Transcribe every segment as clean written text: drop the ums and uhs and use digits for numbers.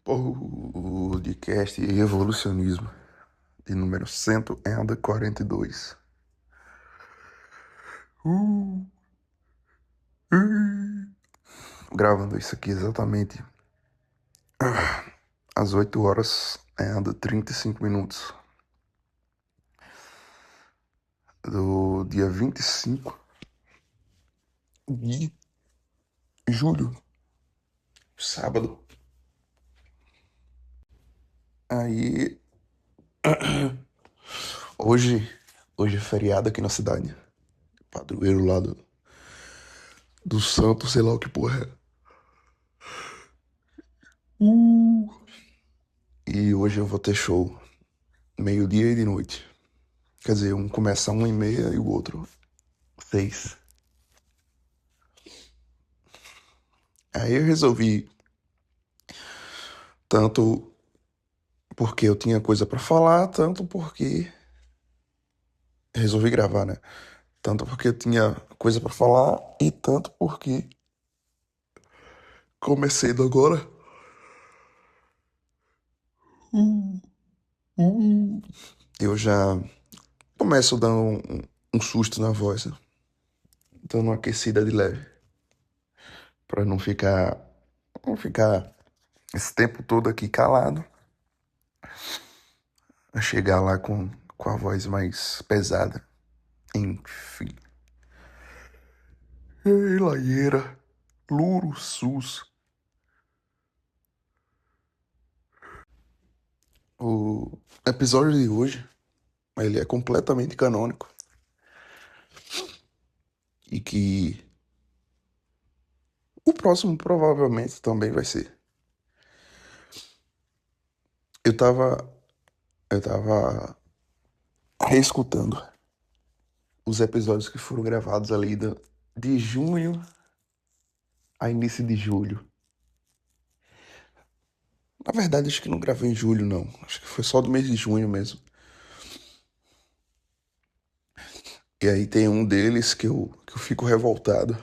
Podcast Evolucionismo, de número 142. Uh, uh. Gravando isso aqui exatamente às 8 horas e 35 minutos do dia 25 de julho, sábado. Aí, hoje é feriado aqui na cidade. Padroeiro lá do santo, sei lá o que porra é. E hoje eu vou ter show meio-dia e de noite. Quer dizer, um começa 1h30 e o outro 6. Aí eu resolvi, tanto porque eu tinha coisa pra falar, tanto porque resolvi gravar, né? Tanto porque eu tinha coisa pra falar e tanto porque comecei do agora. Uh, uh. Eu já começo dando um susto na voz, né? Dando uma aquecida de leve, pra não ficar esse tempo todo aqui calado, a chegar lá com a voz mais pesada. Enfim. Ei, laieira, louro, sus. O episódio de hoje, ele é completamente canônico e que o próximo provavelmente também vai ser. Eu tava, eu tava reescutando os episódios que foram gravados ali de junho a início de julho. Na verdade, acho que não gravei em julho, não. Acho que foi só do mês de junho mesmo. E aí tem um deles que eu fico revoltado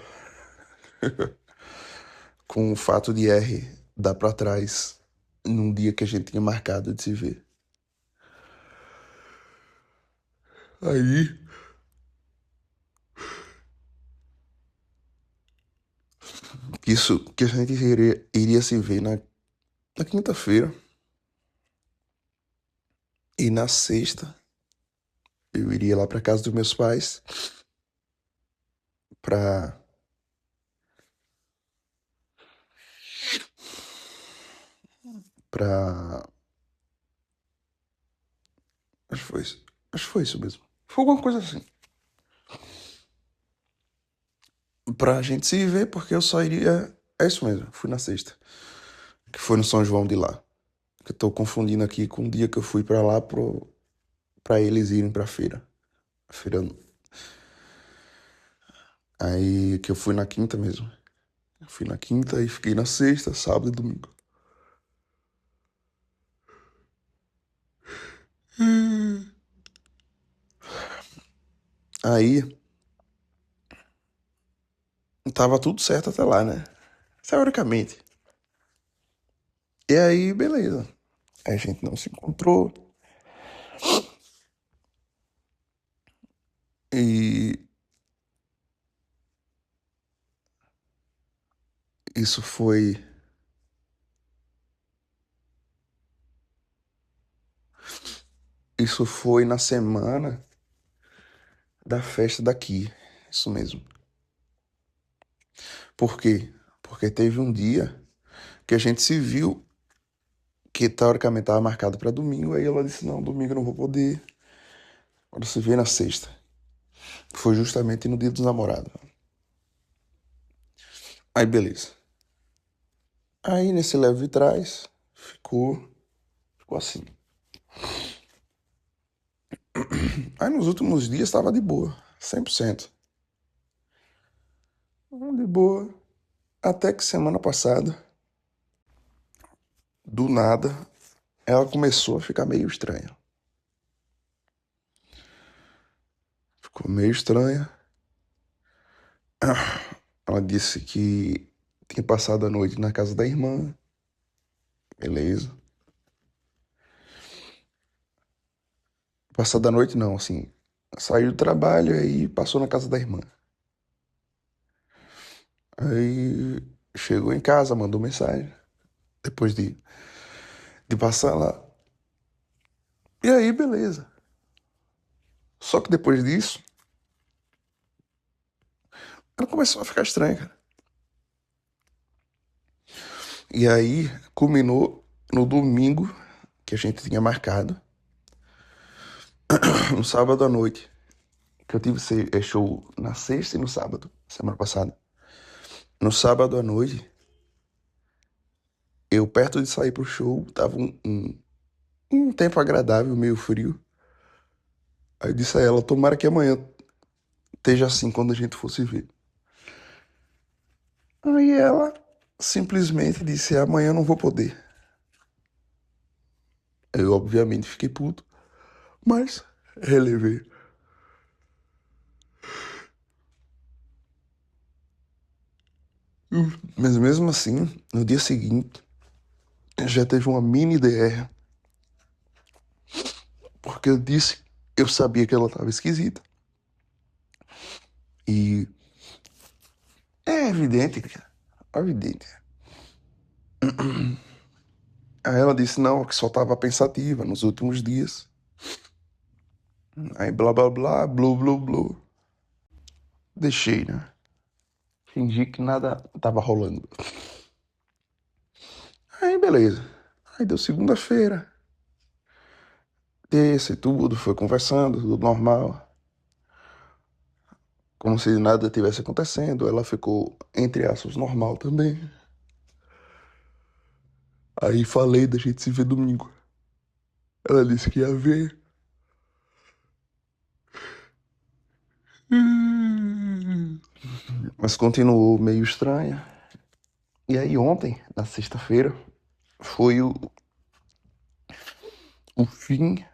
com o fato de R dar pra trás num dia que a gente tinha marcado de se ver. Aí, isso que a gente iria se ver na quinta-feira. E na sexta, eu iria lá pra casa dos meus pais pra, pra... Acho que foi isso. Acho que foi isso mesmo. Foi alguma coisa assim. Pra gente se ver, porque eu só iria... É isso mesmo, fui na sexta. Que foi no São João de lá. Que eu tô confundindo aqui com o dia que eu fui pra lá pra eles irem pra feira. A feira... Aí que eu fui na quinta mesmo. Eu fui na quinta e fiquei na sexta, sábado e domingo. Aí, tava tudo certo até lá, né? Teoricamente. E aí, beleza. A gente não se encontrou. E isso foi. Isso foi na semana da festa daqui. Isso mesmo. Por quê? Porque teve um dia que a gente se viu, que teoricamente estava marcado para domingo. Aí ela disse: Não, domingo eu não vou poder. Agora se vê na sexta. Foi justamente no dia dos namorados. Aí, beleza. Aí, nesse leve trás, ficou assim. Aí, nos últimos dias, estava de boa. 100%. De boa. Até que semana passada, do nada, ela começou a ficar meio estranha. Ficou meio estranha. Ela disse que tinha passado a noite na casa da irmã, Beleza. Passada a noite, não, assim. Saiu do trabalho e passou na casa da irmã. Aí chegou em casa, mandou mensagem. Depois de passar lá. E aí, beleza. Só que depois disso, ela começou a ficar estranha, cara. E aí, culminou no domingo, que a gente tinha marcado, no sábado à noite. Que eu tive show na sexta e no sábado, semana passada. No sábado à noite, eu perto de sair pro show, tava um tempo agradável, meio frio. Aí eu disse a ela, tomara que amanhã esteja assim quando a gente fosse ver. Aí ela simplesmente disse, amanhã eu não vou poder. Eu, obviamente, fiquei puto, mas relevei. Mas mesmo assim, no dia seguinte, já teve uma mini DR, porque eu disse, eu sabia que ela tava esquisita. E é evidente, cara, é evidente. Aí ela disse, não, que só tava pensativa nos últimos dias. Aí blá blá blá, blu blu blu. Deixei, né? Fingi que nada tava rolando. Aí beleza. Aí deu segunda-feira. Terça e tudo, foi conversando, tudo normal. Como se nada tivesse acontecendo. Ela ficou, entre aspas, normal também. Aí falei da gente se ver domingo. Ela disse que ia ver. Mas continuou meio estranha. E aí ontem, na sexta-feira, foi o fim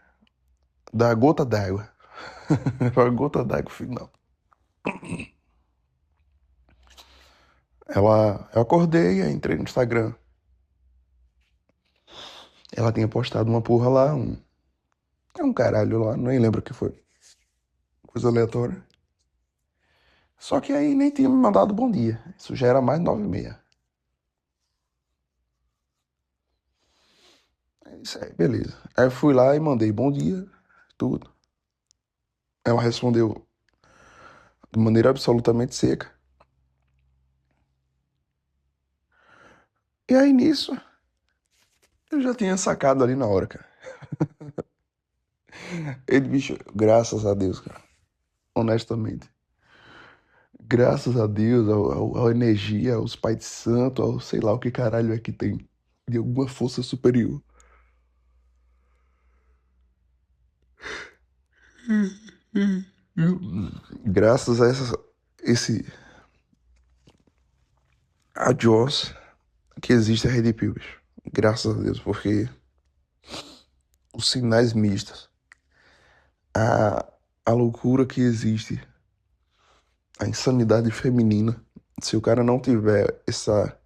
da gota d'água. Foi a gota d'água final. Eu acordei, aí entrei no Instagram. Ela tinha postado uma porra lá, um caralho lá, nem lembro o que foi. Coisa aleatória. Só que aí nem tinha me mandado bom dia. Isso já era mais 9h30. É isso aí, beleza. Aí eu fui lá e mandei bom dia, tudo. Ela respondeu de maneira absolutamente seca. E aí nisso, eu já tinha sacado ali na hora, cara. Ele, bicho, graças a Deus, cara. Honestamente. Graças a Deus, à energia, aos pais de santo, ao sei lá o que caralho é que tem. De alguma força superior. Graças a esse a Joss que existe a Red Pill, bicho. Graças a Deus, porque os sinais mistos, a, a loucura que existe, a insanidade feminina, se o cara não tiver essa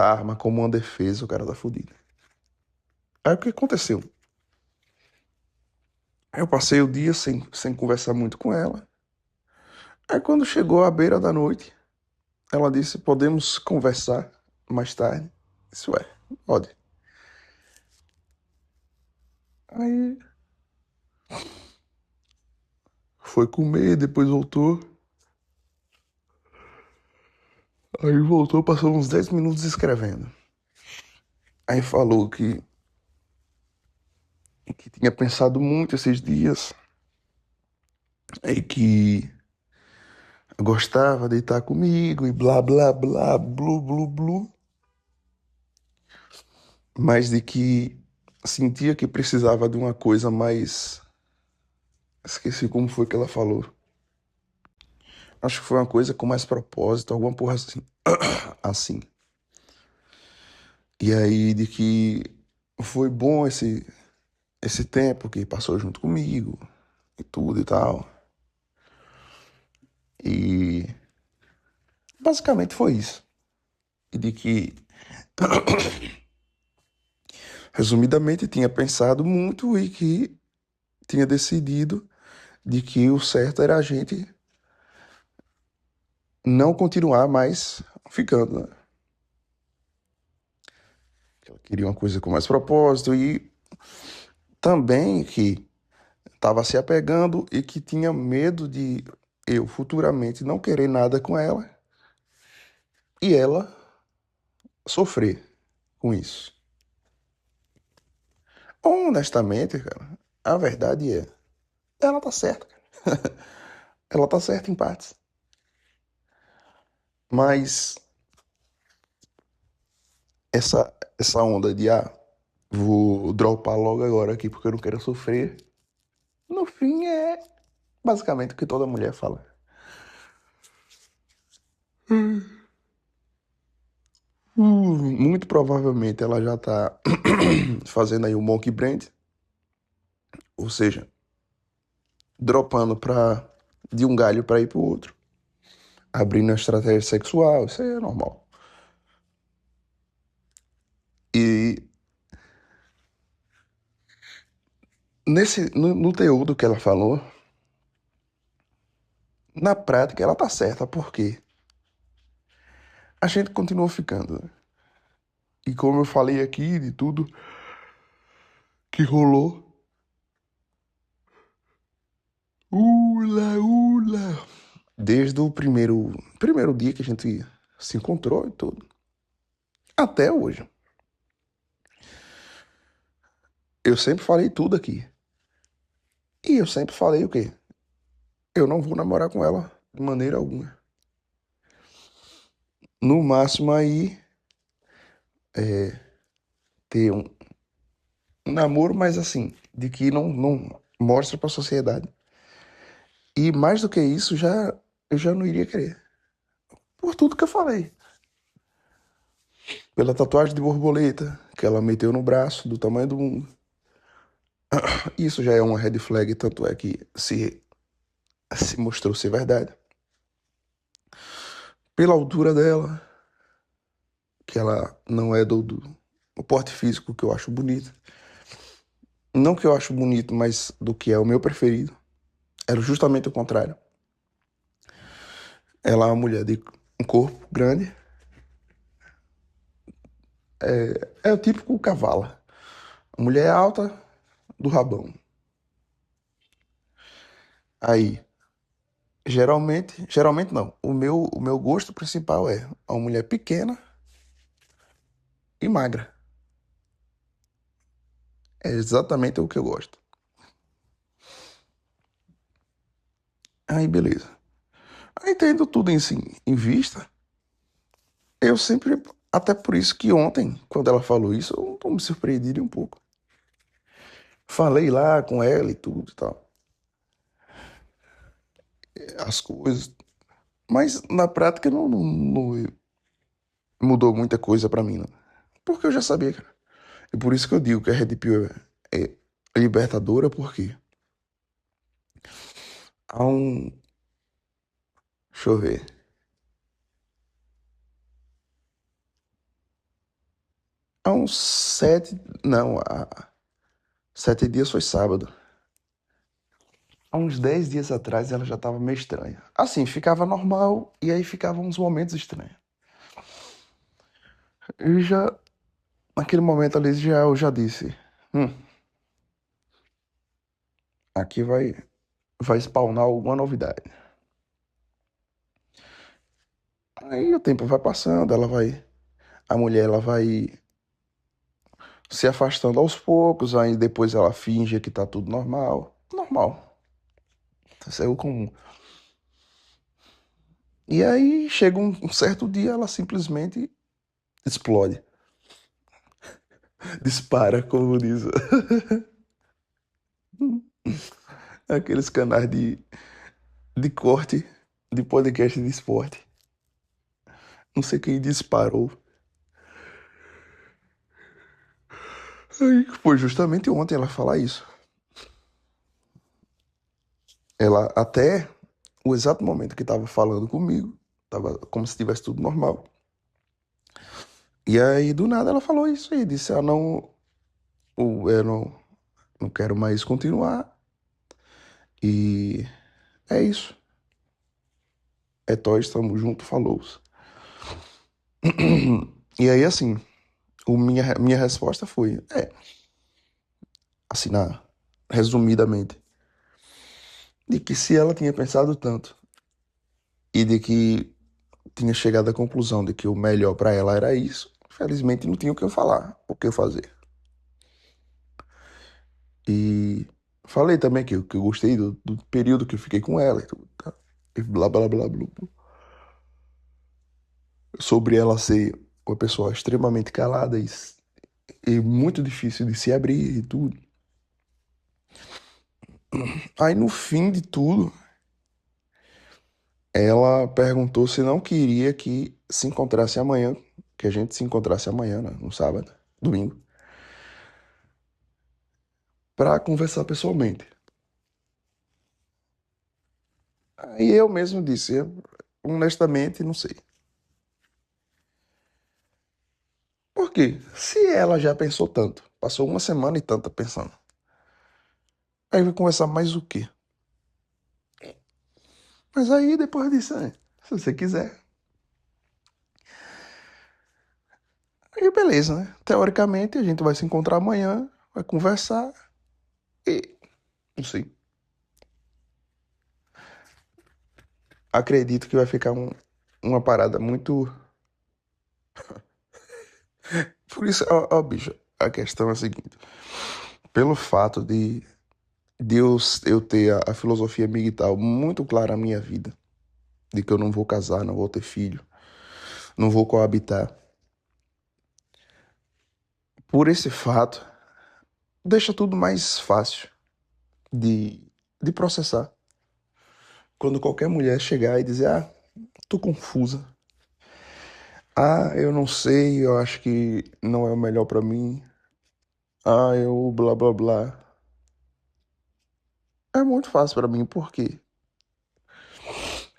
arma como uma defesa, o cara tá fudido. Aí o que aconteceu? Eu passei o dia sem conversar muito com ela. Aí quando chegou à beira da noite, ela disse, podemos conversar mais tarde? Isso é, pode. Aí foi comer, depois voltou. Aí voltou, passou uns 10 minutos escrevendo. Aí falou que tinha pensado muito esses dias e que gostava de estar comigo e blá blá blá, blu blu blu, mas de que sentia que precisava de uma coisa mais. Esqueci como foi que ela falou. Acho que foi uma coisa com mais propósito, alguma porra assim. Assim. E aí de que foi bom esse tempo que passou junto comigo e tudo e tal. E basicamente foi isso. E de que Resumidamente, tinha pensado muito e que tinha decidido de que o certo era a gente não continuar mais ficando, né? Que ela queria uma coisa com mais propósito e também que estava se apegando e que tinha medo de eu futuramente não querer nada com ela e ela sofrer com isso. Honestamente, cara, a verdade é, ela tá certa. Ela tá certa em partes. Mas essa onda de vou dropar logo agora aqui porque eu não quero sofrer, no fim é basicamente o que toda mulher fala. Muito provavelmente ela já tá fazendo aí o monkey brand, ou seja, dropando de um galho para ir pro outro, abrindo a estratégia sexual, isso aí é normal. E no teor do que ela falou, na prática ela tá certa, porque a gente continua ficando, né? E como eu falei aqui de tudo que rolou, ula, desde o primeiro dia que a gente se encontrou e tudo, até hoje. Eu sempre falei tudo aqui. E eu sempre falei o quê? Eu não vou namorar com ela de maneira alguma. No máximo aí, ter um namoro, mas assim, de que não mostra pra sociedade. E mais do que isso, eu já não iria querer. Por tudo que eu falei. Pela tatuagem de borboleta que ela meteu no braço, do tamanho do mundo. Isso já é uma red flag, tanto é que se mostrou ser verdade. Pela altura dela, que ela não é do o porte físico que eu acho bonito. Não que eu acho bonito, mas do que é o meu preferido. Era justamente o contrário. Ela é uma mulher de um corpo grande. É o típico cavalo. A mulher alta do rabão. Aí, geralmente não. O meu gosto principal é uma mulher pequena e magra. É exatamente o que eu gosto. Aí, beleza. Aí, tendo tudo em vista, eu sempre. Até por isso que ontem, quando ela falou isso, eu me surpreendi um pouco. Falei lá com ela e tudo e tal. As coisas. Mas na prática não mudou muita coisa pra mim, não. Porque eu já sabia, cara. E por isso que eu digo que a Red Pill é libertadora, porque há um. Deixa eu ver. Há uns 7. Não, há 7 dias foi sábado. Há uns 10 dias atrás ela já tava meio estranha. Assim, ficava normal e aí ficavam uns momentos estranhos. E já, naquele momento ali, eu já disse: Hum, aqui vai spawnar alguma novidade. Aí o tempo vai passando, a mulher ela vai se afastando aos poucos, aí depois ela finge que tá tudo normal. Normal. Isso é o comum. E aí chega um certo dia, ela simplesmente explode. Dispara, como diz. Aqueles canais de corte de podcast de esporte. Não sei quem disparou. Aí foi justamente ontem ela falar isso. Ela até o exato momento que tava falando comigo, tava como se tivesse tudo normal. E aí, do nada, ela falou isso aí. Disse, não, eu não quero mais continuar. E é isso. É nós, tamo junto, falou. E aí, assim, minha resposta foi, assim, resumidamente, de que se ela tinha pensado tanto e de que tinha chegado à conclusão de que o melhor pra ela era isso, felizmente não tinha o que eu falar, o que eu fazer. E falei também que eu gostei do período que eu fiquei com ela e tudo, tá? E blá, blá, blá, blá, blá. Sobre ela ser uma pessoa extremamente calada e muito difícil de se abrir e tudo. Aí no fim de tudo, ela perguntou se não queria que se encontrasse amanhã, que a gente se encontrasse amanhã, né, no sábado, domingo, para conversar pessoalmente. Aí eu mesmo disse, honestamente, não sei. Por quê? Se ela já pensou tanto, passou uma semana e tanta pensando, aí vai conversar mais o quê? Mas aí depois disso, se você quiser. Aí beleza, né? Teoricamente a gente vai se encontrar amanhã, vai conversar e não sei. Acredito que vai ficar uma parada muito. Por isso, ó, bicho, a questão é a seguinte: pelo fato de eu ter a filosofia migtal muito clara na minha vida, de que eu não vou casar, não vou ter filho, não vou coabitar, por esse fato, deixa tudo mais fácil de processar. Quando qualquer mulher chegar e dizer, tô confusa, eu não sei, eu acho que não é o melhor pra mim, eu blá blá blá. É muito fácil pra mim, porque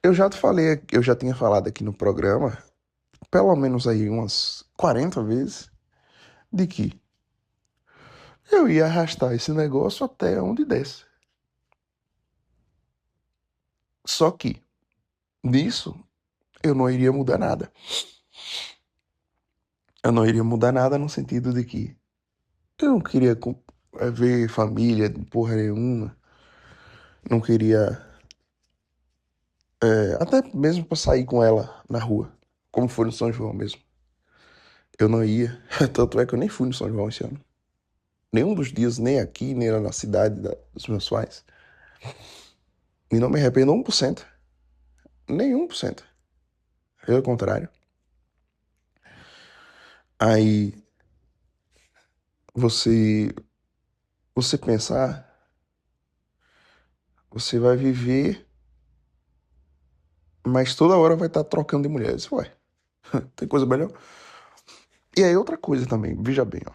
eu já te falei, eu já tinha falado aqui no programa, pelo menos aí umas 40 vezes, de que eu ia arrastar esse negócio até onde desce. Só que, nisso, eu não iria mudar nada. Eu não iria mudar nada no sentido de que eu não queria ver família, porra nenhuma. Não queria, até mesmo pra sair com ela na rua, como foi no São João mesmo. Eu não ia. Tanto é que eu nem fui no São João esse ano. Nenhum dos dias, nem aqui, nem lá na cidade dos meus pais. E não me arrependo 1%. Nem 1%. Pelo contrário. Aí você, você pensar, você vai viver, mas toda hora vai estar trocando de mulheres. Ué, tem coisa melhor? E aí outra coisa também, veja bem, ó.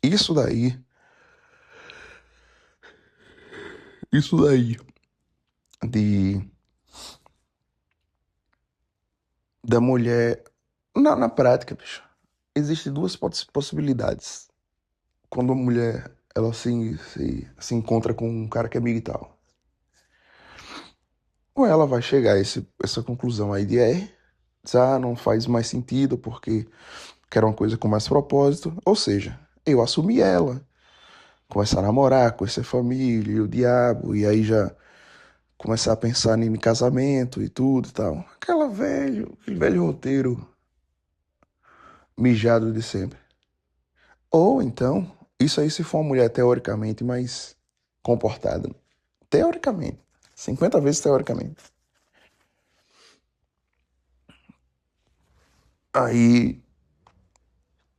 Isso daí, isso daí de da mulher na prática, bicho. Existem duas possibilidades. Quando a mulher ela se encontra com um cara que é militar. Ou ela vai chegar a essa conclusão aí de diz, não faz mais sentido porque quero uma coisa com mais propósito. Ou seja, eu assumi ela, começar a namorar, conhecer família, e o diabo, e aí já começar a pensar em casamento e tudo e tal. Aquele velho roteiro mijado de sempre. Ou então, isso aí se for uma mulher teoricamente mais comportada. Teoricamente. 50 vezes teoricamente. Aí,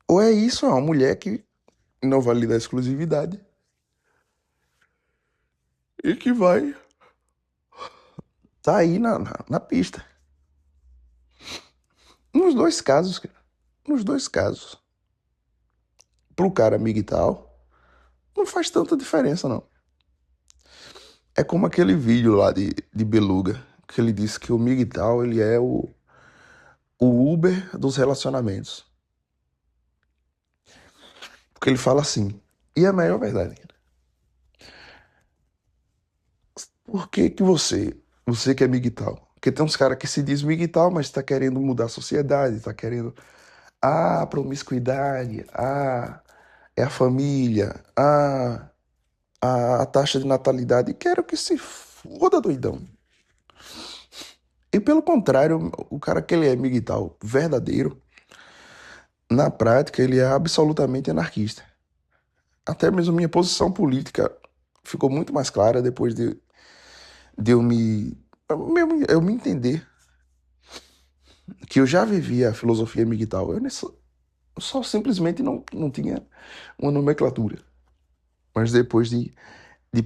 ou é isso, é uma mulher que não valida a exclusividade e que vai tá aí na pista. Nos dois casos, cara. Nos dois casos. Pro cara migtal, não faz tanta diferença, não. É como aquele vídeo lá de Beluga, que ele disse que o migtal, ele é o Uber dos relacionamentos. Porque ele fala assim, e é a maior verdade. Por que que você que é migtal, porque tem uns caras que se diz migtal, mas tá querendo mudar a sociedade, tá querendo, promiscuidade, é a família, a taxa de natalidade, quero que se foda, doidão. E pelo contrário, o cara que ele é migtal verdadeiro, na prática, ele é absolutamente anarquista. Até mesmo minha posição política ficou muito mais clara depois de eu me entender que eu já vivia a filosofia migtal. Eu só simplesmente não tinha uma nomenclatura. Mas depois de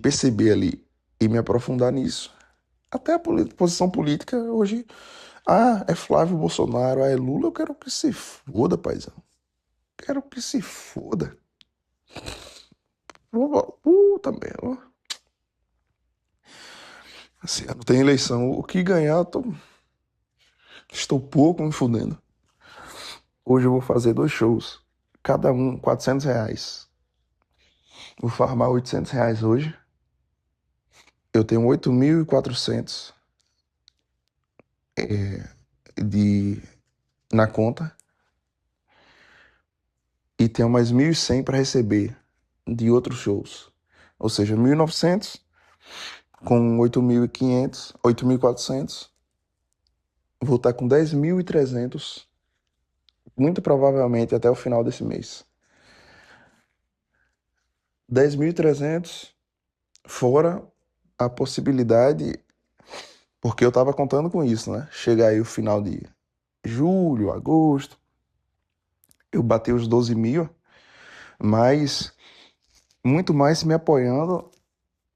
perceber ali e me aprofundar nisso, até a posição política hoje, é Flávio Bolsonaro, é Lula, eu quero que se foda, paizão. Quero que se foda. Puta merda. Assim, não tem eleição. O que ganhar, estou pouco me fudendo. Hoje eu vou fazer 2 shows. Cada um, R$ 400. Vou farmar R$ 800 hoje. Eu tenho 8.400 de na conta e tenho mais 1.100 para receber de outros shows. Ou seja, 1.900 com 8.500, 8.400. Vou estar com 10.300, muito provavelmente até o final desse mês. 10.300 fora a possibilidade, porque eu tava contando com isso, né? Chegar aí o final de julho, agosto, eu bati os 12 mil, mas muito mais me apoiando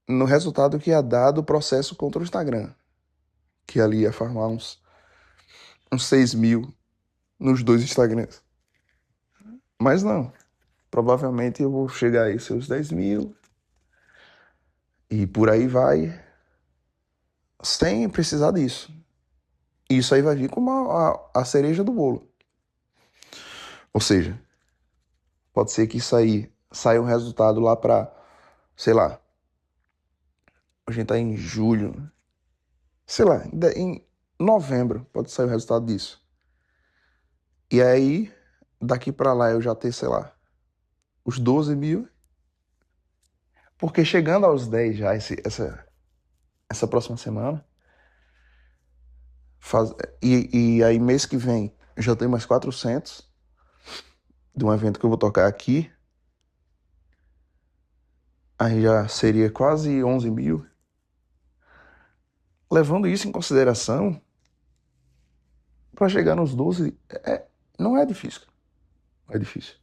no resultado que ia dar do processo contra o Instagram, que ali ia farmar uns 6 mil nos dois Instagrams. Mas não, provavelmente eu vou chegar aí seus 10 mil e por aí vai, sem precisar disso. Isso aí vai vir como a cereja do bolo. Ou seja, pode ser que isso aí saia um resultado lá pra, sei lá, a gente tá em julho, né? Sei lá, em novembro pode sair o resultado disso. E aí, daqui pra lá eu já ter, sei lá, os 12 mil, porque chegando aos 10 já essa próxima semana, faz, e aí mês que vem eu já tenho mais 400 de um evento que eu vou tocar aqui, aí já seria quase 11 mil. Levando isso em consideração, para chegar nos 12, não é difícil. Não é difícil.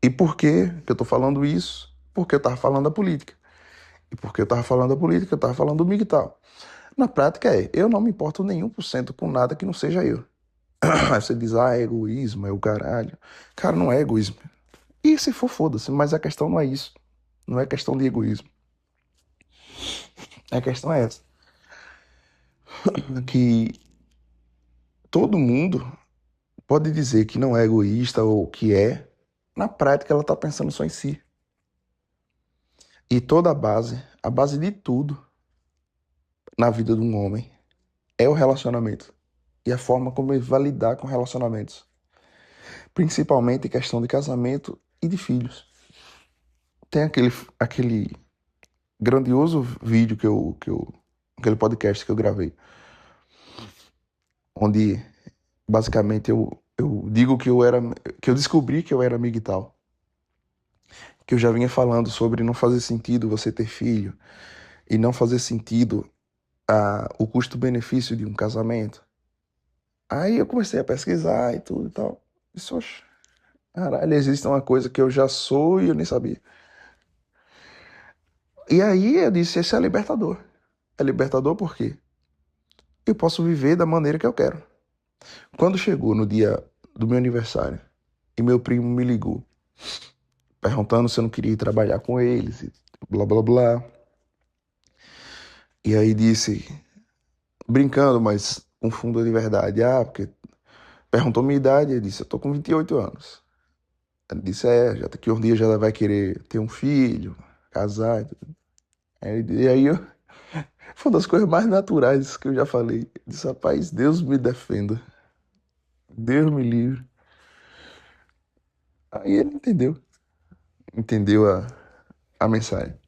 E por que eu tô falando isso? Porque eu tava falando da política. E porque eu tava falando da política, eu tava falando do MGTOW. Na prática eu não me importo nenhum por cento com nada que não seja eu. Aí você diz, é egoísmo, é o caralho. Cara, não é egoísmo. E se for, foda-se, mas a questão não é isso. Não é questão de egoísmo. A questão é essa. Que todo mundo pode dizer que não é egoísta ou que é. Na prática, ela tá pensando só em si. E toda a base de tudo na vida de um homem é o relacionamento. E a forma como ele vai lidar com relacionamentos. Principalmente em questão de casamento e de filhos. Tem aquele grandioso vídeo aquele podcast que eu gravei, onde basicamente eu digo que eu descobri que eu era migtal, que eu já vinha falando sobre não fazer sentido você ter filho e não fazer sentido o custo-benefício de um casamento. Aí eu comecei a pesquisar e tudo e tal. Disse, oxe, caralho, existe uma coisa que eu já sou e eu nem sabia. E aí eu disse, esse é libertador. É libertador por quê? Eu posso viver da maneira que eu quero. Quando chegou no dia do meu aniversário e meu primo me ligou, perguntando se eu não queria ir trabalhar com eles, e blá blá blá. E aí disse, brincando, mas confundam de verdade. Ah, porque perguntou minha idade, eu disse, eu tô com 28 anos. Ele disse, já daqui um dia já vai querer ter um filho, casar. E tudo. E aí foi uma das coisas mais naturais que eu já falei. Eu disse, rapaz, Deus me defenda. Deus me livre. Aí ele entendeu a mensagem.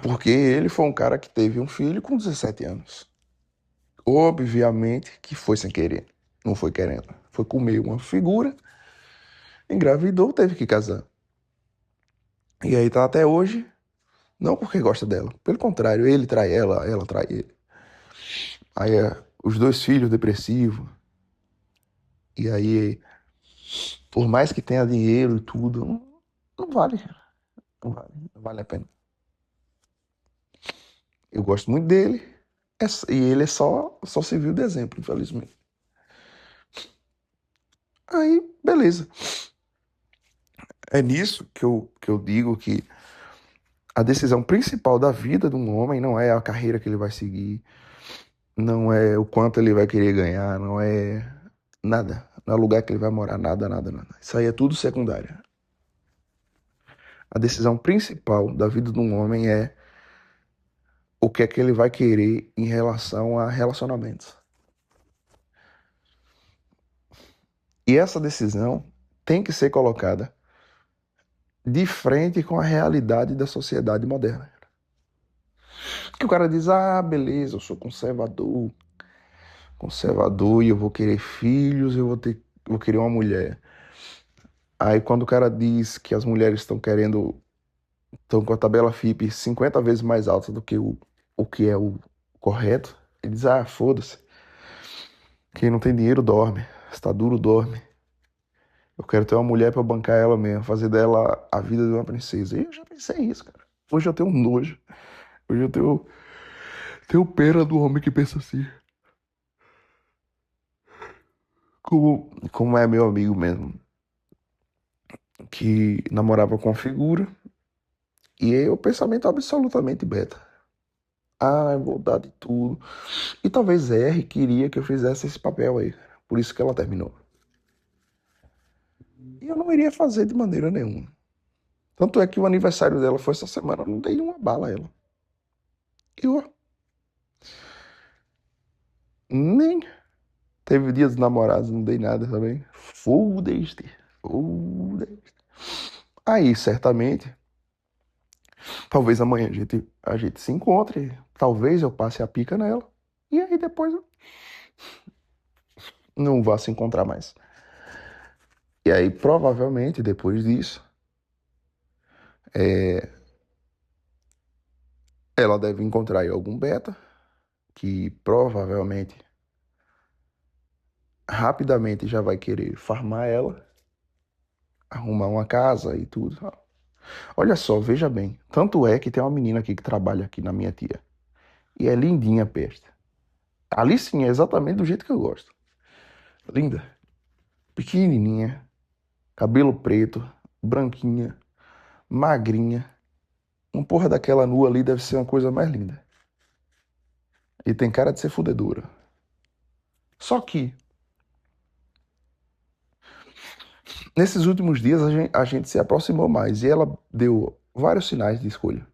Porque ele foi um cara que teve um filho com 17 anos. Obviamente que foi sem querer, não foi querendo. Foi comer uma figura, engravidou, teve que casar. E aí tá até hoje, não porque gosta dela. Pelo contrário, ele trai ela trai ele. Aí os dois filhos depressivos. E aí, por mais que tenha dinheiro e tudo, não vale, não vale a pena. Eu gosto muito dele, e ele só serviu de exemplo, infelizmente. Aí, beleza. É nisso que eu digo que a decisão principal da vida de um homem não é a carreira que ele vai seguir, não é o quanto ele vai querer ganhar, não é nada. Não é o lugar que ele vai morar, nada, nada, nada. Isso aí é tudo secundário. A decisão principal da vida de um homem é o que é que ele vai querer em relação a relacionamentos. E essa decisão tem que ser colocada de frente com a realidade da sociedade moderna. Que o cara diz, beleza, eu sou conservador e eu vou querer filhos, vou querer uma mulher. Aí quando o cara diz que as mulheres estão com a tabela FIP 50 vezes mais alta do que o que é o correto, ele diz, foda-se, quem não tem dinheiro dorme, está duro dorme. Eu quero ter uma mulher pra bancar ela mesmo, fazer dela a vida de uma princesa. E eu já pensei isso, cara. Hoje eu tenho um nojo. Hoje eu tenho pena do homem que pensa assim. Como é meu amigo mesmo, que namorava com uma figura, e é o pensamento absolutamente beta. Eu vou dar de tudo. E talvez R queria que eu fizesse esse papel aí. Por isso que ela terminou. E eu não iria fazer de maneira nenhuma. Tanto é que o aniversário dela foi essa semana. Eu não dei uma bala a ela. Eu nem teve dia dos namorados, não dei nada também. Foda-se. Foda-se. Aí, certamente, talvez amanhã a gente se encontre. Talvez eu passe a pica nela. E aí depois eu não vá se encontrar mais. E aí, provavelmente, depois disso, é, ela deve encontrar aí algum beta que provavelmente rapidamente já vai querer farmar ela, arrumar uma casa e tudo. Olha só, veja bem. Tanto é que tem uma menina aqui que trabalha aqui na minha tia. E é lindinha a peste. Ali sim, é exatamente do jeito que eu gosto. Linda. Pequenininha, cabelo preto, branquinha, magrinha. Uma porra daquela nua ali deve ser uma coisa mais linda. E tem cara de ser fudedora. Só que, nesses últimos dias, a gente se aproximou mais. E ela deu vários sinais de escolha.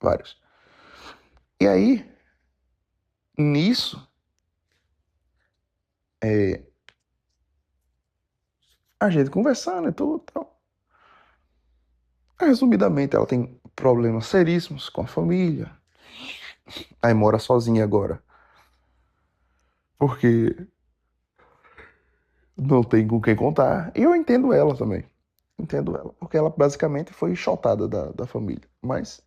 Vários. E aí, nisso, é, a gente conversando e tudo, tal. Resumidamente, ela tem problemas seríssimos com a família. Aí mora sozinha agora. Porque não tem com quem contar. E eu entendo ela também. Entendo ela. Porque ela basicamente foi enxotada da família. Mas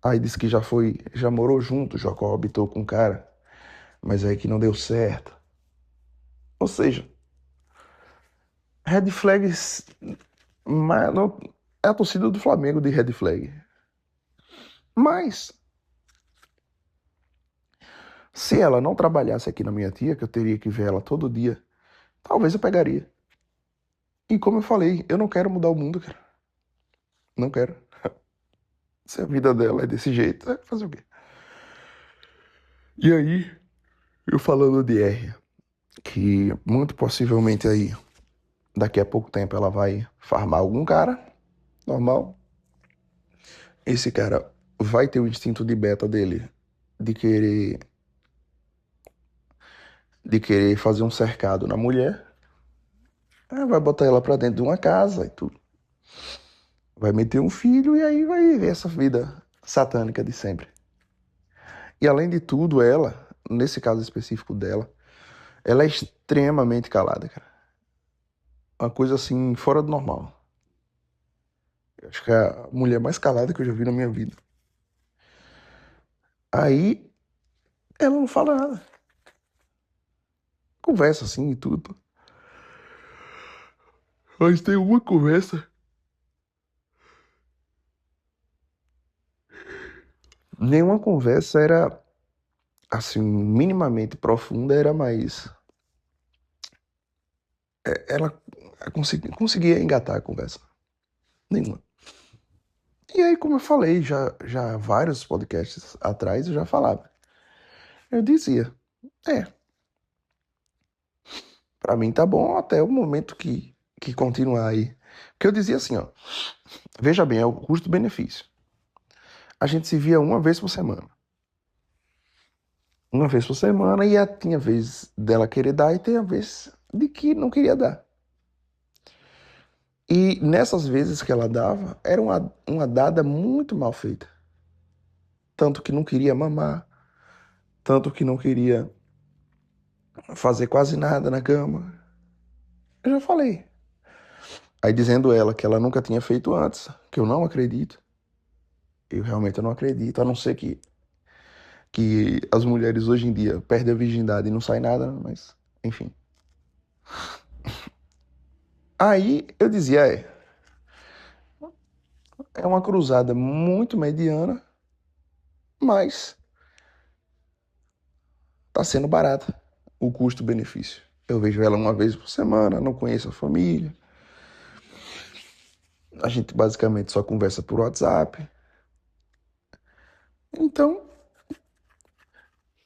aí disse que já morou junto, já coabitou com o cara. Mas aí que não deu certo. Ou seja, red flags. É a torcida do Flamengo de red flag. Mas, se ela não trabalhasse aqui na minha tia, que eu teria que ver ela todo dia, talvez eu pegaria. E como eu falei, eu não quero mudar o mundo, cara. Não quero. Se a vida dela é desse jeito, fazer o quê? E aí, eu falando de R, que muito possivelmente aí, daqui a pouco tempo, ela vai farmar algum cara, normal. Esse cara vai ter o instinto de beta dele de querer, de querer fazer um cercado na mulher. Aí vai botar ela pra dentro de uma casa e tudo. Vai meter um filho e aí vai viver essa vida satânica de sempre. E além de tudo, ela, nesse caso específico dela, ela é extremamente calada, cara. Uma coisa assim, fora do normal. Eu acho que é a mulher mais calada que eu já vi na minha vida. Aí ela não fala nada. Conversa assim e tudo. Mas tem uma conversa. Nenhuma conversa era assim, minimamente profunda, era mais. Ela conseguia engatar a conversa. Nenhuma. E aí, como eu falei, já vários podcasts atrás eu já falava. Eu dizia, é, pra mim tá bom até o momento que continuar aí. Porque eu dizia assim, ó, veja bem, é o custo-benefício. A gente se via uma vez por semana. Uma vez por semana e tinha vez dela querer dar e tinha vez de que não queria dar. E nessas vezes que ela dava, era uma dada muito mal feita. Tanto que não queria mamar, tanto que não queria fazer quase nada na cama. Eu já falei. Aí dizendo ela que ela nunca tinha feito antes, que eu não acredito. Eu realmente não acredito, a não ser que as mulheres hoje em dia perdem a virgindade e não sai nada, mas enfim. Aí eu dizia, é uma cruzada muito mediana, mas tá sendo barata o custo-benefício. Eu vejo ela uma vez por semana, não conheço a família. A gente basicamente só conversa por WhatsApp. Então,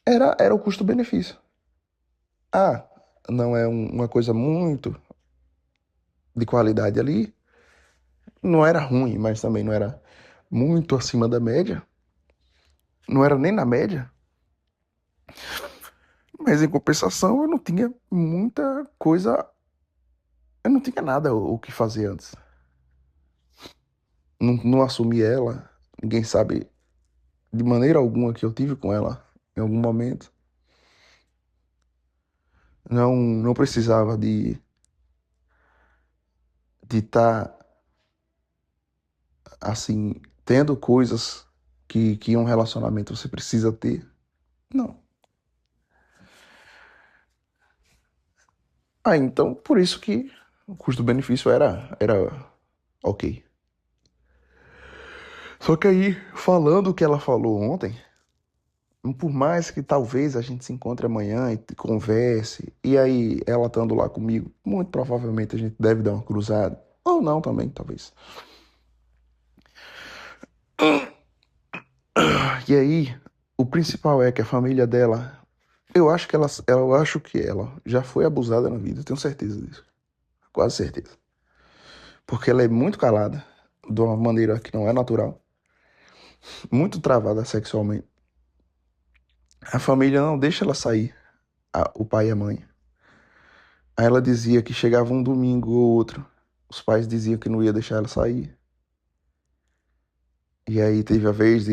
era o custo-benefício. Ah, não é uma coisa muito de qualidade ali. Não era ruim, mas também não era muito acima da média. Não era nem na média. Mas em compensação, eu não tinha muita coisa. Eu não tinha nada o que fazer antes. Não assumi ela. Ninguém sabe de maneira alguma que eu tive com ela em algum momento. Não precisava de estar assim tendo coisas que um relacionamento você precisa ter. Não. Ah, então por isso que o custo-benefício era ok. Só que aí, falando o que ela falou ontem, por mais que talvez a gente se encontre amanhã e converse, e aí ela estando lá comigo, muito provavelmente a gente deve dar uma cruzada. Ou não também, talvez. E aí, o principal é que a família dela, eu acho que ela já foi abusada na vida, eu tenho certeza disso. Quase certeza. Porque ela é muito calada, de uma maneira que não é natural, muito travada sexualmente. A família não deixa ela sair, o pai e a mãe. Aí ela dizia que chegava um domingo ou outro, os pais diziam que não ia deixar ela sair. E aí teve a vez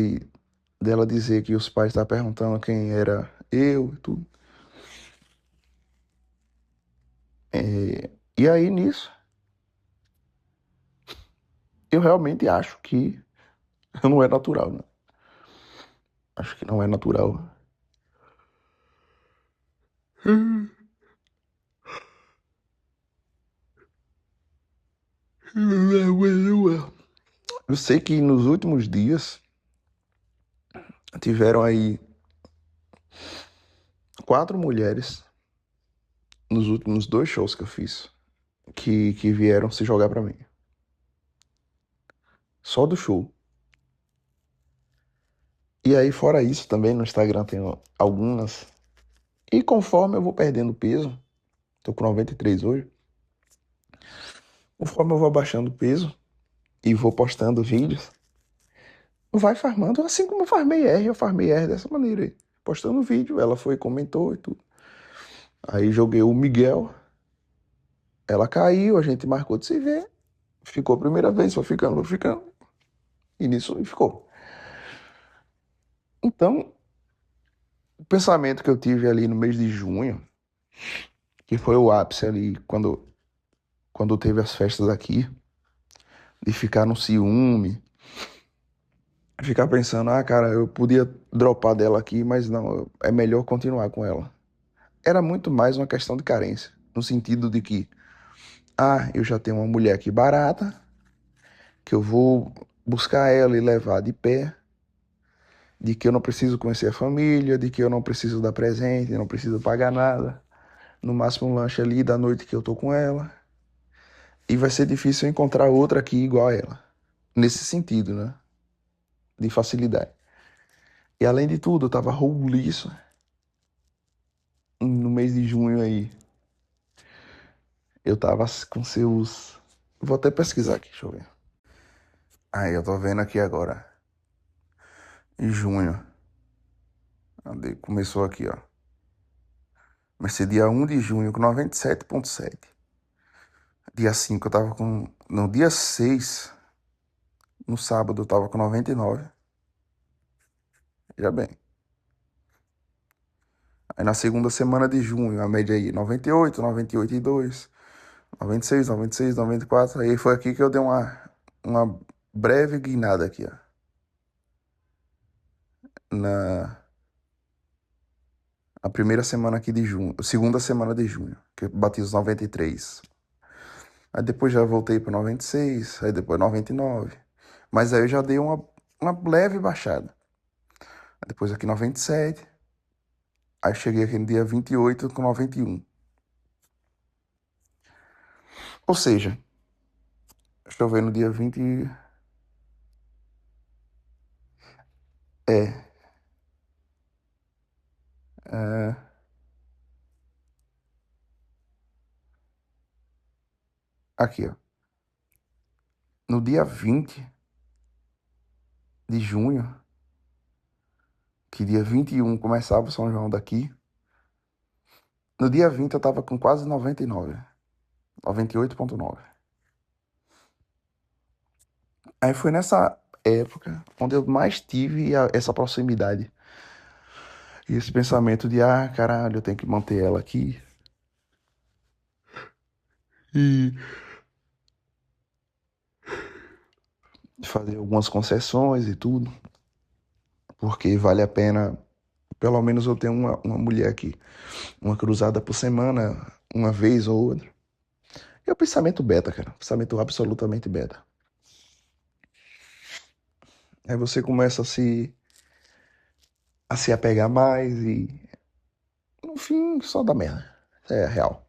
dela dizer que os pais estavam perguntando quem era eu e tudo. E aí nisso, eu realmente acho que não é natural, né? Acho que não é natural. Eu sei que nos últimos dias tiveram aí 4 mulheres nos últimos 2 shows que eu fiz que vieram se jogar pra mim. Só do show. E aí, fora isso, também no Instagram tem algumas. E conforme eu vou perdendo peso, tô com 93 hoje, conforme eu vou abaixando o peso e vou postando vídeos, vai farmando assim como eu farmei R dessa maneira aí. Postando vídeo, ela foi, comentou e tudo. Aí joguei o Miguel, ela caiu, a gente marcou de se ver, ficou a primeira vez, foi ficando, e nisso ficou. Então, o pensamento que eu tive ali no mês de junho, que foi o ápice ali, quando teve as festas aqui, de ficar no ciúme, ficar pensando, ah, cara, eu podia dropar dela aqui, mas não, é melhor continuar com ela. Era muito mais uma questão de carência, no sentido de que, ah, eu já tenho uma mulher aqui barata, que eu vou buscar ela e levar de pé, de que eu não preciso conhecer a família, de que eu não preciso dar presente, não preciso pagar nada. No máximo um lanche ali da noite que eu tô com ela. E vai ser difícil encontrar outra aqui igual a ela. Nesse sentido, né? De facilidade. E além de tudo, eu tava roliço no mês de junho aí. Eu tava com seus. Vou até pesquisar aqui, deixa eu ver. Aí, eu tô vendo aqui agora. Em junho. Começou aqui, ó. Comecei dia 1 de junho com 97,7. Dia 5 eu tava com. No dia 6, no sábado, eu tava com 99. Já bem. Aí na segunda semana de junho, a média aí, 98, 98,2, 96, 96, 94. Aí foi aqui que eu dei uma breve guinada aqui, ó. Na, na primeira semana aqui de junho, segunda semana de junho, que eu bati os 93. Aí depois já voltei para 96, aí depois 99. Mas aí eu já dei uma leve baixada. Aí depois aqui 97. Aí cheguei aqui no dia 28 com 91. Ou seja, deixa eu ver no dia 20. É. é aqui, ó. No dia 20 de junho, que dia 21 começava o São João daqui. No dia 20 eu tava com quase 99. 98,9. Aí foi nessa época onde eu mais tive essa proximidade. E esse pensamento de, ah, caralho, eu tenho que manter ela aqui. E fazer algumas concessões e tudo. Porque vale a pena, pelo menos eu tenho uma mulher aqui. Uma cruzada por semana, uma vez ou outra. É o pensamento beta, cara. Pensamento absolutamente beta. Aí você começa a se apegar mais e no fim só dá merda. É real.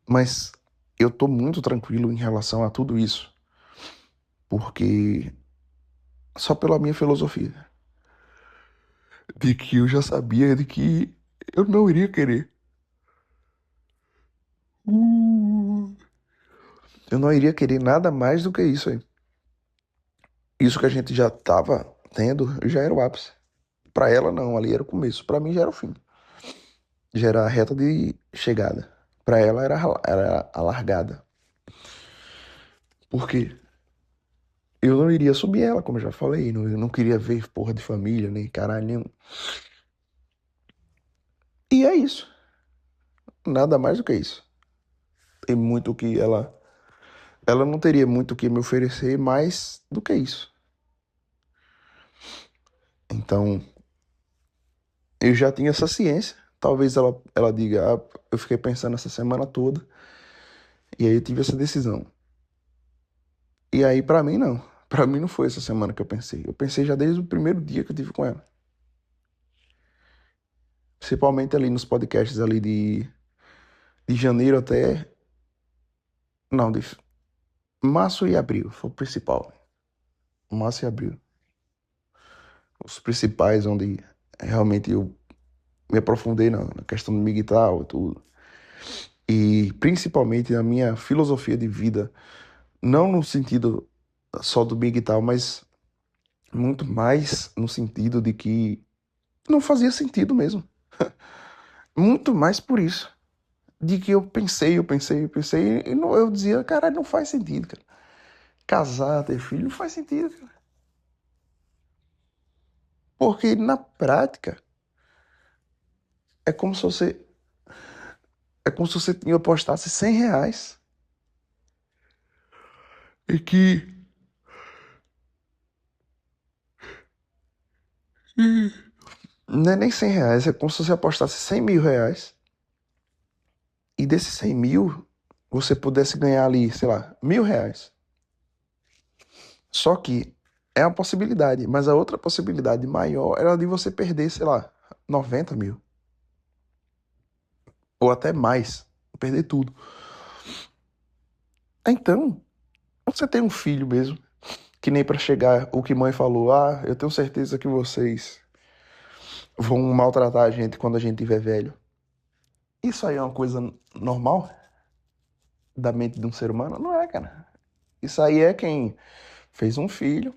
Mas eu tô muito tranquilo em relação a tudo isso. Porque só pela minha filosofia. De que eu já sabia de que eu não iria querer. Uh, eu não iria querer nada mais do que isso aí. Isso que a gente já tava tendo já era o ápice. Pra ela não, ali era o começo. Pra mim já era o fim. Já era a reta de chegada. Pra ela era a largada. Por quê? Eu não iria assumir ela, como eu já falei. Não, eu não queria ver porra de família, nem caralho nenhum. E é isso. Nada mais do que isso. Tem muito o que ela. Ela não teria muito o que me oferecer mais do que isso. Então, eu já tinha essa ciência. Talvez ela diga, ah, eu fiquei pensando essa semana toda. E aí eu tive essa decisão. E aí, pra mim, não. Pra mim não foi essa semana que eu pensei. Eu pensei já desde o primeiro dia que eu tive com ela. Principalmente ali nos podcasts ali de janeiro até. Não, de março e abril. Foi o principal. Março e abril. os principais, onde realmente eu me aprofundei na questão do MGTOW e tudo. E principalmente na minha filosofia de vida, não no sentido só do MGTOW, mas muito mais no sentido de que não fazia sentido mesmo. Muito mais por isso. De que eu pensei, e não, eu dizia, caralho, não faz sentido, cara. Casar, ter filho, não faz sentido, cara. Porque na prática, é como se você, é como se você apostasse R$ 100 e que não é nem R$ 100, é como se você apostasse R$ 100.000 e desses 100 mil você pudesse ganhar ali, sei lá, R$ 1.000. Só que é uma possibilidade, mas a outra possibilidade maior era de você perder, sei lá, 90 mil. Ou até mais. Perder tudo. Então, você tem um filho mesmo, que nem pra chegar o que mãe falou, ah, eu tenho certeza que vocês vão maltratar a gente quando a gente tiver velho. Isso aí é uma coisa normal da mente de um ser humano? Não é, cara. Isso aí é quem fez um filho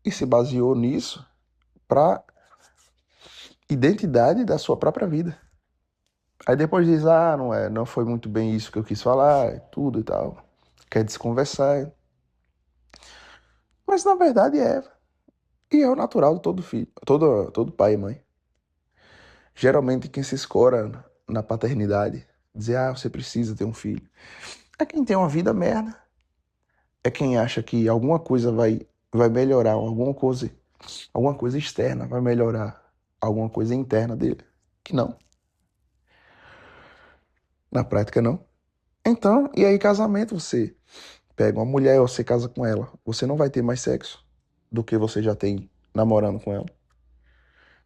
e se baseou nisso pra identidade da sua própria vida. Aí depois diz, ah, não é, não foi muito bem isso que eu quis falar, tudo e tal. Quer desconversar. Mas na verdade é. E é o natural de todo filho, todo pai e mãe. Geralmente quem se escora na paternidade, dizer, ah, você precisa ter um filho, é quem tem uma vida merda. É quem acha que alguma coisa vai melhorar, alguma coisa externa vai melhorar alguma coisa interna dele. Que não. Na prática, não. Então, e aí casamento, você pega uma mulher, você casa com ela, você não vai ter mais sexo do que você já tem namorando com ela.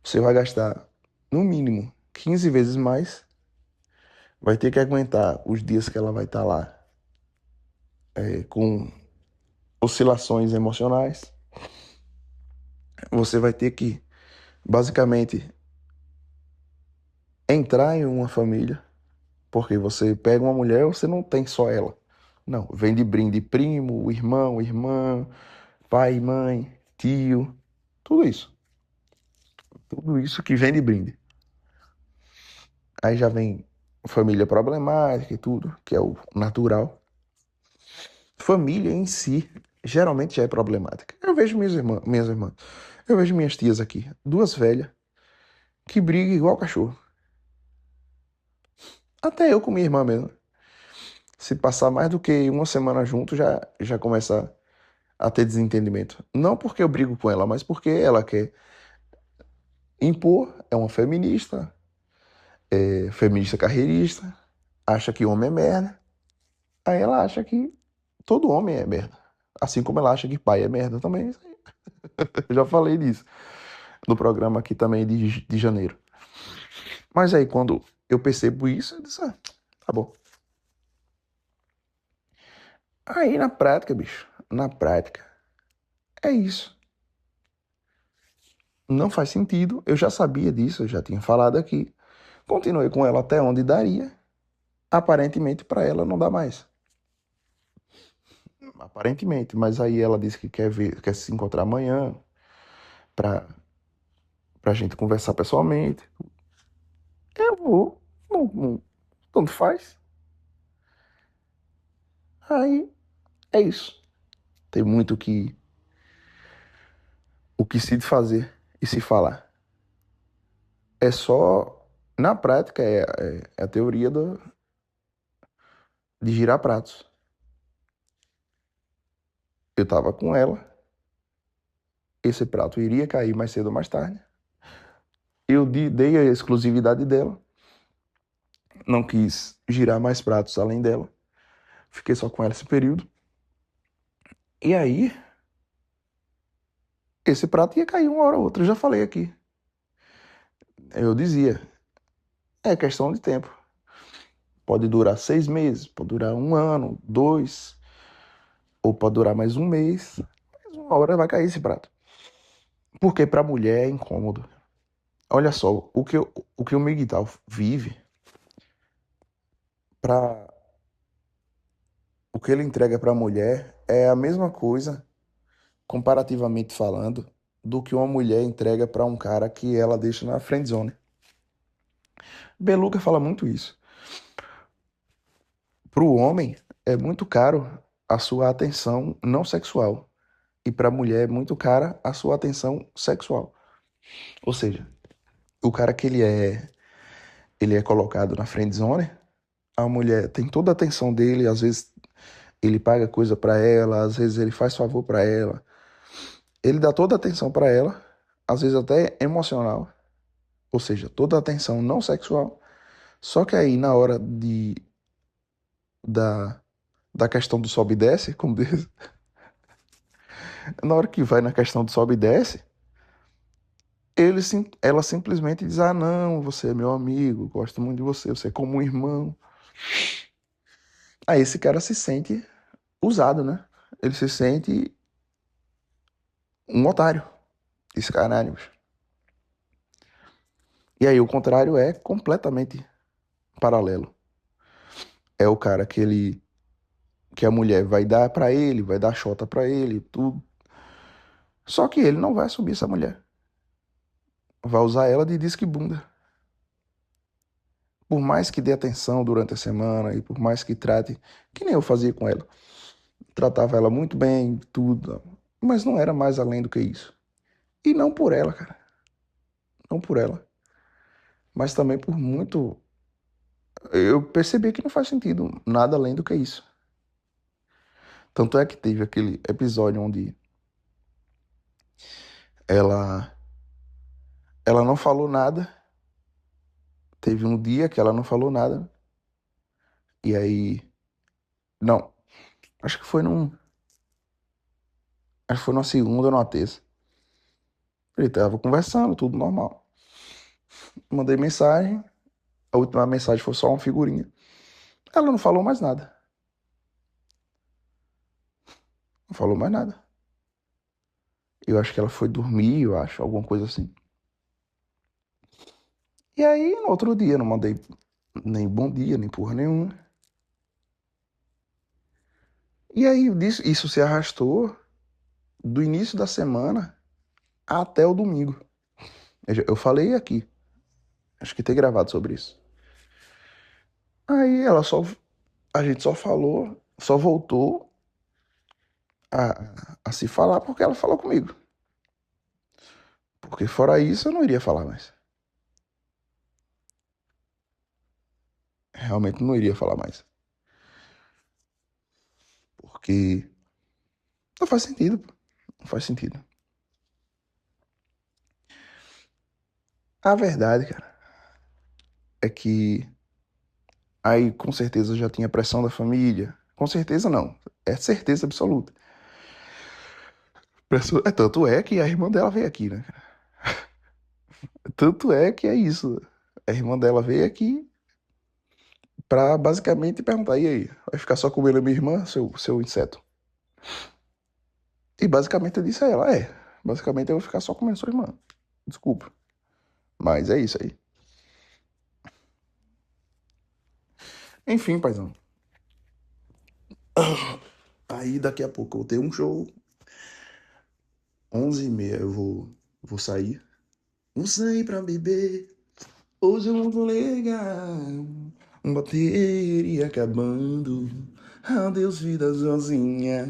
Você vai gastar, no mínimo, 15 vezes mais, vai ter que aguentar os dias que ela vai estar lá com oscilações emocionais. Você vai ter que, basicamente, entrar em uma família, porque você pega uma mulher, você não tem só ela. Não, vem de brinde primo, irmão, irmã, pai, mãe, tio, tudo isso. Tudo isso que vem de brinde. Aí já vem família problemática e tudo, que é o natural. Família em si, geralmente já é problemática. Eu vejo minhas irmãs, eu vejo minhas tias aqui, duas velhas, que brigam igual cachorro. Até eu com minha irmã mesmo. Se passar mais do que uma semana junto, já começa a ter desentendimento. Não porque eu brigo com ela, mas porque ela quer impor, é uma feminista, é feminista carreirista, acha que homem é merda. Aí ela acha que todo homem é merda. Assim como ela acha que pai é merda também. Eu já falei disso no programa aqui também de janeiro. Mas aí quando eu percebo isso, eu disse, ah, tá bom. Aí na prática, bicho, na prática, é isso. Não faz sentido, eu já sabia disso, eu já tinha falado aqui. Continuei com ela até onde daria. Aparentemente para ela não dá mais. Aparentemente, mas aí ela disse que quer ver, quer se encontrar amanhã pra, pra gente conversar pessoalmente. Eu vou, tanto faz. Aí é isso. Tem muito o que se fazer e se falar. É só, na prática, é a teoria de girar pratos. Eu tava com ela, esse prato iria cair mais cedo ou mais tarde. Eu dei a exclusividade dela, não quis girar mais pratos além dela. Fiquei só com ela esse período. E aí, esse prato ia cair uma hora ou outra. Eu já falei aqui. Eu dizia, é questão de tempo. Pode durar 6 meses, pode durar um ano, dois, ou pode durar mais um mês. Mas uma hora vai cair esse prato. Porque pra mulher é incômodo. Olha só, o que o Miguel vive, pra, o que ele entrega pra mulher é a mesma coisa, comparativamente falando, do que uma mulher entrega pra um cara que ela deixa na friendzone. Beluga fala muito isso. Pro homem, é muito caro a sua atenção não sexual. E pra mulher é muito cara a sua atenção sexual. Ou seja, o cara que ele é colocado na friendzone, a mulher tem toda a atenção dele, às vezes ele paga coisa pra ela, às vezes ele faz favor pra ela. Ele dá toda a atenção pra ela, às vezes até emocional, ou seja, toda a atenção não sexual. Só que aí na hora da, da questão do sobe e desce, como diz, na hora que vai na questão do sobe e desce, ela simplesmente diz: "Ah, não, você é meu amigo, gosto muito de você, você é como um irmão." Aí esse cara se sente usado, né? Ele se sente um otário, esse caralho. E aí o contrário é completamente paralelo. É o cara que a mulher vai dar pra ele, vai dar chota pra ele, tudo. Só que ele não vai assumir essa mulher. Vai usar ela de disque bunda. Por mais que dê atenção durante a semana e por mais que trate, que nem eu fazia com ela. Tratava ela muito bem, tudo, mas não era mais além do que isso. E não por ela, cara. Não por ela. Mas também por muito. Eu percebi que não faz sentido nada além do que isso. Tanto é que teve aquele episódio onde ela, ela não falou nada. Teve um dia que ela não falou nada. E aí. Não, acho que foi num. Acho que foi numa segunda ou numa terça. Ele tava conversando, tudo normal. Mandei mensagem. A última mensagem foi só uma figurinha. Ela não falou mais nada. Não falou mais nada. Eu acho que ela foi dormir, eu acho, alguma coisa assim. E aí, no outro dia, não mandei nem bom dia, nem porra nenhuma. E aí, isso se arrastou do início da semana até o domingo. Eu falei aqui, acho que tem gravado sobre isso. Aí a gente só falou, só voltou a se falar porque ela falou comigo. Porque fora isso, eu não iria falar mais. Realmente não iria falar mais. Porque não faz sentido, pô. Não faz sentido. A verdade, cara, é que aí com certeza já tinha pressão da família. Com certeza não. É certeza absoluta. Tanto é que a irmã dela veio aqui, né? Tanto é que é isso. A irmã dela veio aqui pra basicamente perguntar: e aí? Vai ficar só comendo a minha irmã, seu inseto? E basicamente eu disse a ela: é. Basicamente eu vou ficar só comendo sua irmã. Desculpa. Mas é isso aí. Enfim, paizão. Aí daqui a pouco eu vou ter um show. 11h30 vou sair. Vou sair pra beber. Hoje eu não tô legal. Bateria acabando. Adeus, vida sozinha.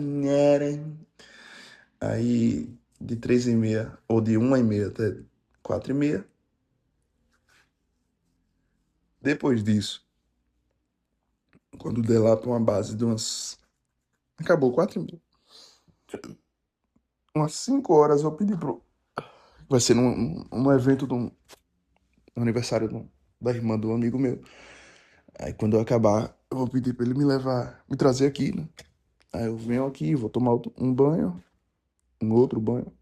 Aí, de 3h30, ou de 1h30 até 4h30. Depois disso, quando der lá pra uma base de umas. Acabou 4h30. Umas 5 horas eu pedi pro. Vai ser num evento no aniversário da irmã do amigo meu. Aí quando eu acabar, eu vou pedir pra ele me levar, me trazer aqui, né? Aí eu venho aqui, vou tomar um banho, um outro banho,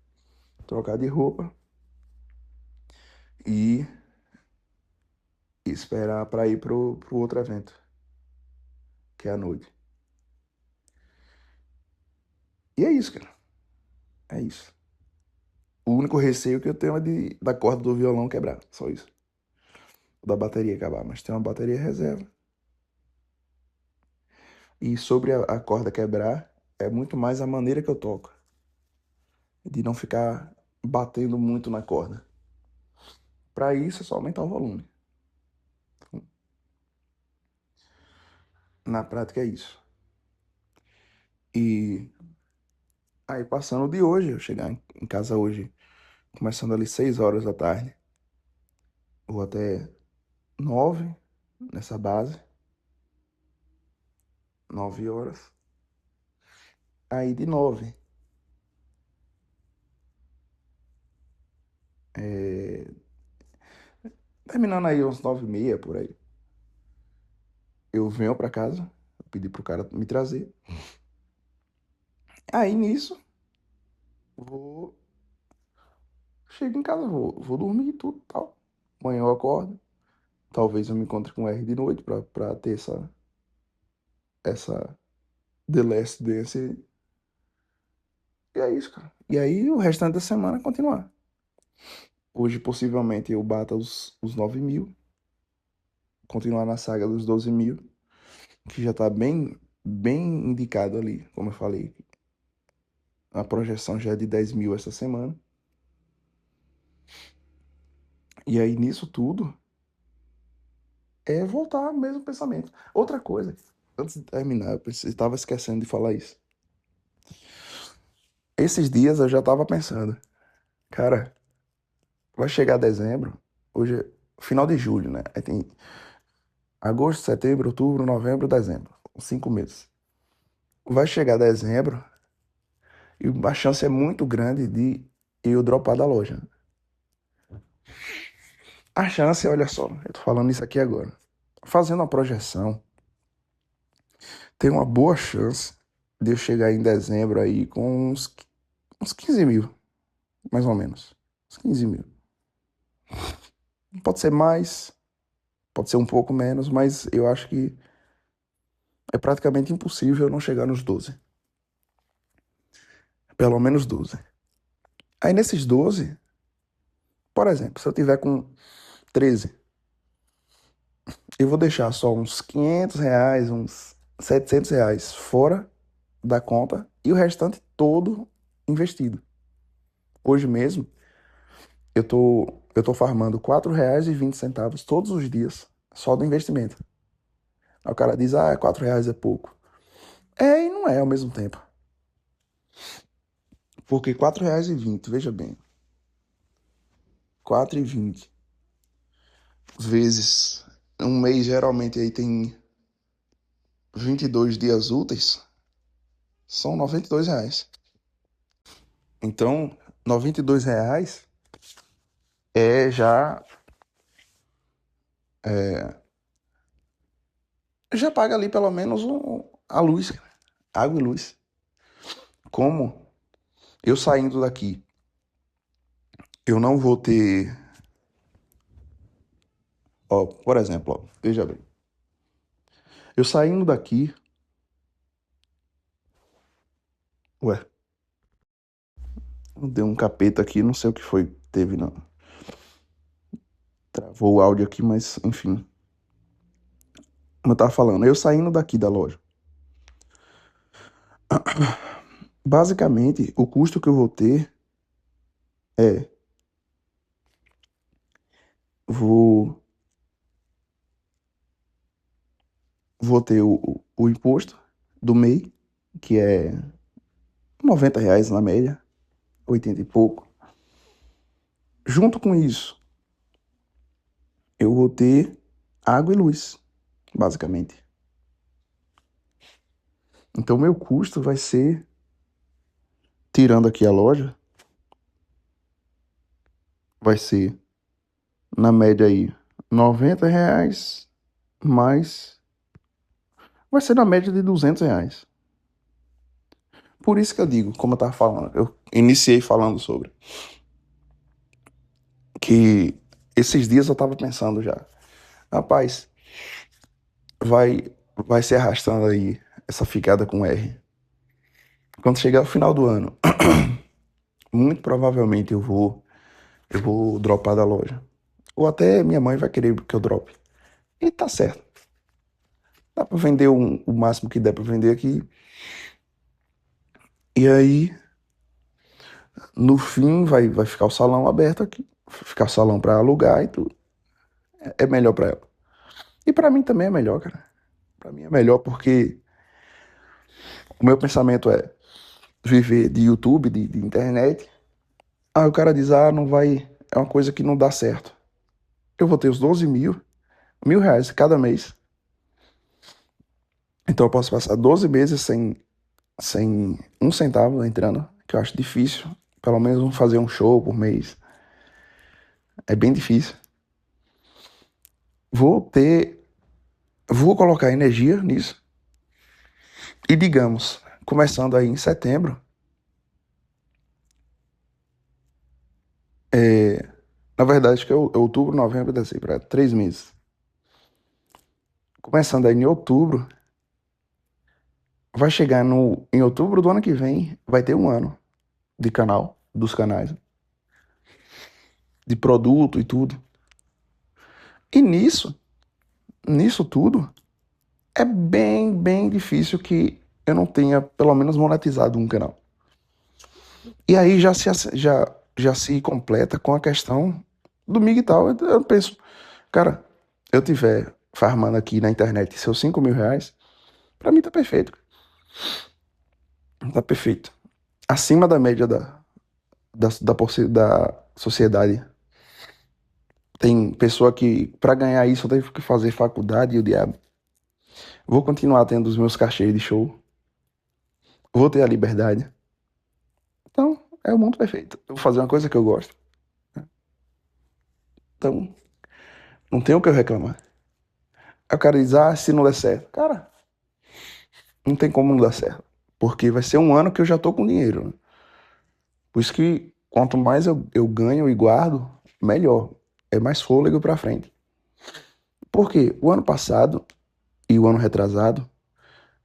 trocar de roupa e esperar pra ir pro outro evento, que é à noite. E é isso, cara. É isso. O único receio que eu tenho é da corda do violão quebrar, só isso. Da bateria acabar, mas tem uma bateria reserva. E sobre a corda quebrar, é muito mais a maneira que eu toco, de não ficar batendo muito na corda. Para isso é só aumentar o volume. Na prática é isso. E aí passando de hoje, eu chegar em casa hoje, começando ali 6 horas da tarde, vou até 9 nessa base, 9 horas. Aí de 9, é, terminando aí uns 9h30 por aí, eu venho para casa, eu pedi pro cara me trazer. Aí nisso, vou, chego em casa, vou dormir e tudo tal. Amanhã eu acordo, talvez eu me encontre com o R de noite pra ter essa The Last Dance. E é isso, cara. E aí o restante da semana continuar. Hoje possivelmente eu bata os 9.000, continuar na saga dos 12.000, que já tá bem indicado ali, como eu falei. A projeção já é de 10.000 essa semana. E aí nisso tudo é voltar ao mesmo pensamento. Outra coisa, antes de terminar, eu estava esquecendo de falar isso. Esses dias eu já estava pensando, cara, vai chegar dezembro, hoje é final de julho, né? Aí tem agosto, setembro, outubro, novembro, dezembro. 5 meses. Vai chegar dezembro e a chance é muito grande de eu dropar da loja. A chance, olha só, eu tô falando isso aqui agora. Fazendo uma projeção, tem uma boa chance de eu chegar em dezembro aí com uns 15 mil, mais ou menos. Uns 15 mil. Pode ser mais, pode ser um pouco menos, mas eu acho que é praticamente impossível eu não chegar nos 12. Pelo menos 12. Aí nesses 12, por exemplo, se eu tiver com 13, eu vou deixar só uns R$ 500, uns R$ 700 fora da conta e o restante todo investido. Hoje mesmo, eu tô farmando R$ 4,20 todos os dias só do investimento. Aí o cara diz, R$ 4 é pouco. É e não é ao mesmo tempo. Porque R$ 4,20, veja bem, 4,20 vezes um mês geralmente aí tem 22 dias úteis, são R$ 92. Então, R$ 92 é já paga ali pelo menos a luz, água e luz. Como eu saindo daqui, eu não vou ter, ó, por exemplo, ó, veja bem, eu saindo daqui, ué, deu um capeta aqui, não sei o que foi, teve não. Travou o áudio aqui, mas enfim. Como eu tava falando, eu saindo daqui da loja, basicamente, o custo que eu vou ter é, vou, vou ter o imposto do MEI, que é R$ 90 na média, 80 e pouco. Junto com isso, eu vou ter água e luz, basicamente. Então, meu custo vai ser, tirando aqui a loja, vai ser, na média aí, R$ 90, mais, vai ser na média de R$ 200. Por isso que eu digo, como eu tava falando, eu iniciei falando sobre, que esses dias eu tava pensando já, rapaz, vai se arrastando aí essa ficada com R. Quando chegar o final do ano, muito provavelmente eu vou dropar da loja. Ou até minha mãe vai querer que eu drope. E tá certo. Dá pra vender o máximo que der pra vender aqui. E aí, no fim, vai ficar o salão aberto aqui. Ficar o salão pra alugar e tudo. É melhor pra ela. E pra mim também é melhor, cara. Pra mim é melhor porque o meu pensamento é viver de YouTube, de internet. Aí o cara diz, não vai. É uma coisa que não dá certo. Eu vou ter os 12 mil, R$ 1.000 cada mês. Então eu posso passar 12 meses sem um centavo entrando, que eu acho difícil. Pelo menos fazer um show por mês. É bem difícil. Vou ter. Vou colocar energia nisso. E digamos, começando aí em setembro, na verdade, acho que é outubro, novembro, dezembro, 3 meses. Começando aí em outubro, vai chegar em outubro do ano que vem, vai ter um ano de canal, dos canais, de produto e tudo. E nisso tudo, é bem difícil que eu não tenha pelo menos monetizado um canal. E aí já se completa com a questão do migtal. Eu penso, cara, eu tiver farmando aqui na internet seus R$ 5.000, pra mim tá perfeito. Tá perfeito. Acima da média da sociedade. Tem pessoa que, pra ganhar isso, teve que fazer faculdade e o diabo. Vou continuar tendo os meus cachês de show. Vou ter a liberdade. Então, é o mundo perfeito. Eu vou fazer uma coisa que eu gosto. Então, não tem o que eu reclamar. Aí o cara diz, se não der certo. Cara, não tem como não dar certo. Porque vai ser um ano que eu já tô com dinheiro, né? Por isso que quanto mais eu ganho e guardo, melhor. É mais fôlego pra frente. Porque o ano passado e o ano retrasado,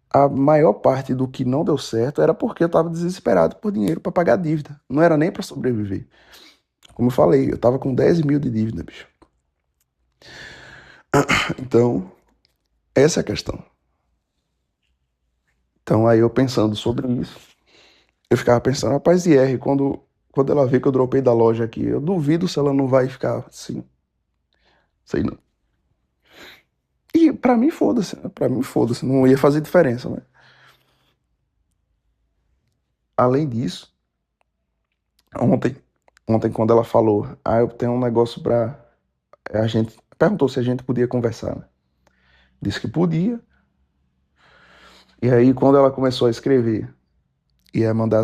a maior parte do que não deu certo era porque eu tava desesperado por dinheiro pra pagar dívida. Não era nem pra sobreviver. Como eu falei, eu tava com 10 mil de dívida, bicho. Então, essa é a questão. Então, aí eu pensando sobre isso, eu ficava pensando, rapaz, e R, quando ela vê que eu dropei da loja aqui, eu duvido se ela não vai ficar assim. Sei não. E pra mim, foda-se, né? Pra mim, foda-se. Não ia fazer diferença, né? Além disso, ontem, ontem quando ela falou, eu tenho um negócio pra. A gente perguntou se a gente podia conversar, né? Disse que podia. E aí, quando ela começou a escrever, ia mandar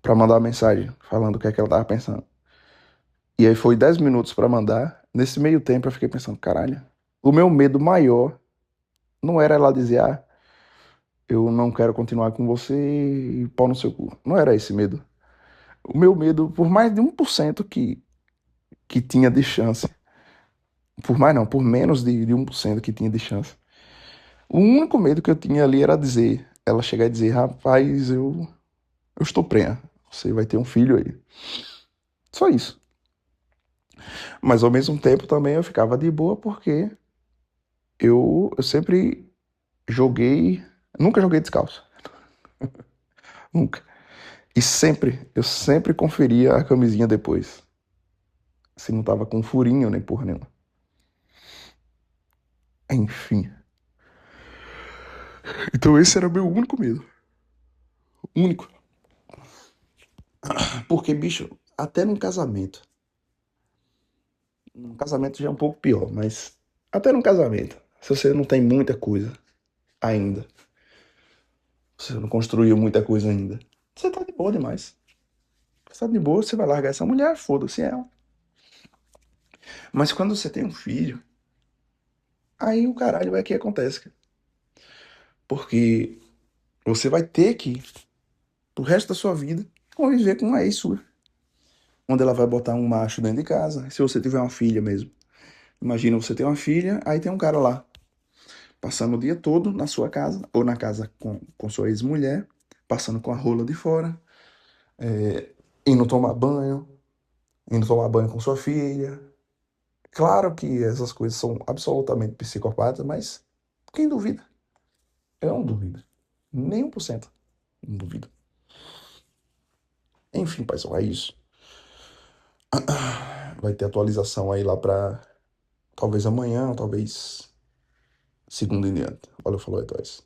pra mandar a mensagem falando o que é que ela tava pensando. E aí foi 10 minutos pra mandar. Nesse meio tempo eu fiquei pensando, caralho, o meu medo maior não era ela dizer, eu não quero continuar com você e pau no seu cu. Não era esse medo. O meu medo, por mais de 1% que tinha de chance, por mais não, por menos de 1% que tinha de chance. O único medo que eu tinha ali era ela chegar e dizer, rapaz, eu estou prenha, você vai ter um filho aí. Só isso. Mas ao mesmo tempo também eu ficava de boa porque eu sempre joguei, nunca joguei descalço, nunca. E eu sempre conferia a camisinha depois, se não tava com furinho nem porra nenhuma. Enfim. Então esse era o meu único medo. Único. Porque, bicho, até num casamento já é um pouco pior, mas até num casamento, se você não tem muita coisa ainda, se você não construiu muita coisa ainda, você tá de boa demais. Você tá de boa, você vai largar essa mulher, foda-se ela. Mas quando você tem um filho, aí o caralho é que acontece, cara. Porque você vai ter que, pro resto da sua vida, conviver com uma ex sua. Onde ela vai botar um macho dentro de casa, se você tiver uma filha mesmo. Imagina você ter uma filha, aí tem um cara lá, passando o dia todo na sua casa, ou na casa com sua ex-mulher, passando com a rola de fora, indo tomar banho, indo tomar banho com sua filha. Claro que essas coisas são absolutamente psicopatas, mas quem duvida? Eu não duvido. Nem 1%. Não duvido. Enfim, pessoal, é isso. Vai ter atualização aí lá pra talvez amanhã, talvez segunda em diante. Valeu, falou, é nóis.